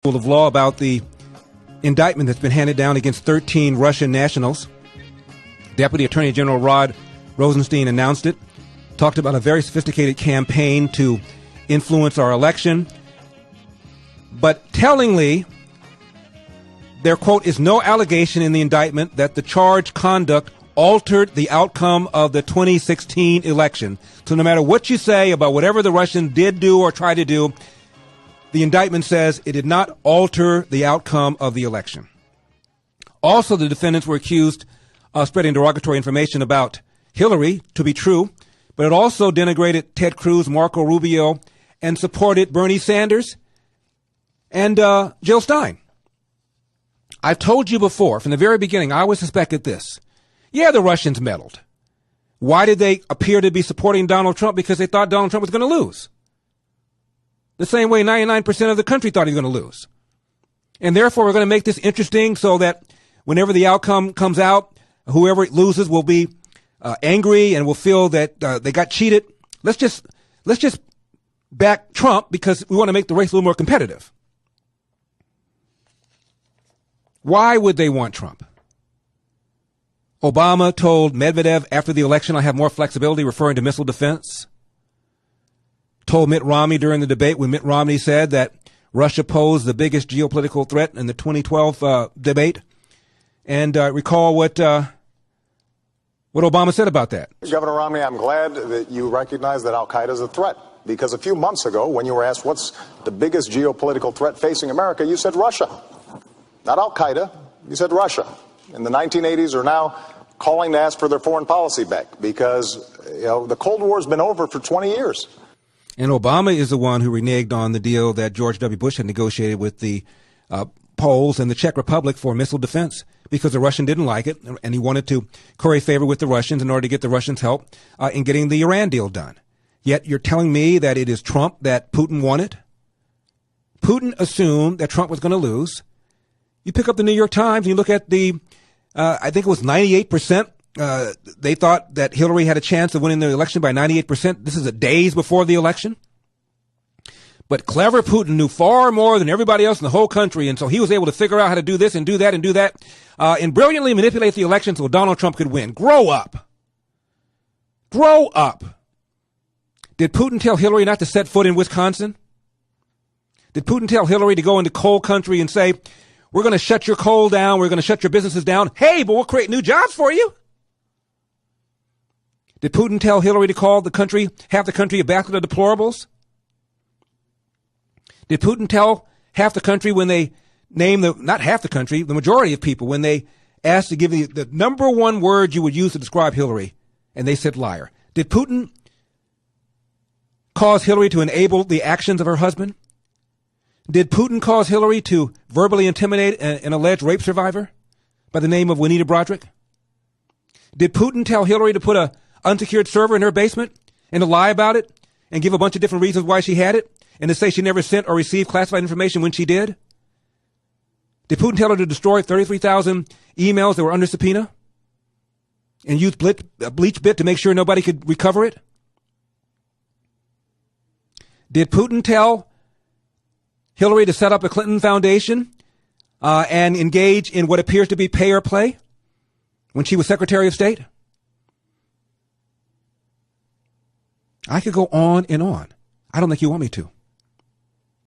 Rule of law about the indictment that's been handed down against 13 Russian nationals. Deputy Attorney General Rod Rosenstein announced it, talked about a very sophisticated campaign to influence our election. But tellingly, there, quote, is no allegation in the indictment that the charged conduct altered the outcome of the 2016 election. So no matter what you say about whatever the Russians did do or try to do, the indictment says it did not alter the outcome of the election. Also, the defendants were accused of spreading derogatory information about Hillary, to be true, but it also denigrated Ted Cruz, Marco Rubio, and supported Bernie Sanders and Jill Stein. I've told you before, from the very beginning, I always suspected this. Yeah, the Russians meddled. Why did they appear to be supporting Donald Trump? Because they thought Donald Trump was going to lose. The same way 99% of the country thought he was going to lose. And therefore, we're going to make this interesting so that whenever the outcome comes out, whoever loses will be angry and will feel that they got cheated. Let's just back Trump because we want to make the race a little more competitive. Why would they want Trump? Obama told Medvedev after the election, I have more flexibility, referring to missile defense. Told Mitt Romney during the debate when Mitt Romney said that Russia posed the biggest geopolitical threat in the 2012 debate. And recall what Obama said about that. Governor Romney, I'm glad that you recognize that al-Qaeda is a threat. Because a few months ago, when you were asked what's the biggest geopolitical threat facing America, you said Russia. Not al-Qaeda, you said Russia. In the 1980s are now calling to ask for their foreign policy back because the Cold War's been over for 20 years. And Obama is the one who reneged on the deal that George W. Bush had negotiated with the Poles and the Czech Republic for missile defense because the Russian didn't like it, and he wanted to curry favor with the Russians in order to get the Russians' help in getting the Iran deal done. Yet you're telling me that it is Trump that Putin wanted? Putin assumed that Trump was going to lose. You pick up the New York Times and you look at the, I think it was 98%. They thought that Hillary had a chance of winning the election by 98%. This is days before the election. But clever Putin knew far more than everybody else in the whole country, and so he was able to figure out how to do this and do that and do that, and brilliantly manipulate the election so Donald Trump could win. Grow up. Grow up. Did Putin tell Hillary not to set foot in Wisconsin? Did Putin tell Hillary to go into coal country and say, we're going to shut your coal down, we're going to shut your businesses down, hey, but we'll create new jobs for you? Did Putin tell Hillary to call the country, half the country, a basket of deplorables? Did Putin tell half the country when they named not half the country, the majority of people, when they asked to give the number one word you would use to describe Hillary, and they said liar? Did Putin cause Hillary to enable the actions of her husband? Did Putin cause Hillary to verbally intimidate an alleged rape survivor by the name of Juanita Broderick? Did Putin tell Hillary to put a unsecured server in her basement and to lie about it and give a bunch of different reasons why she had it and to say she never sent or received classified information when she did? Did Putin tell her to destroy 33,000 emails that were under subpoena and use BleachBit to make sure nobody could recover it? Did Putin tell Hillary to set up a Clinton Foundation and engage in what appears to be pay or play when she was Secretary of State? I could go on and on. I don't think you want me to.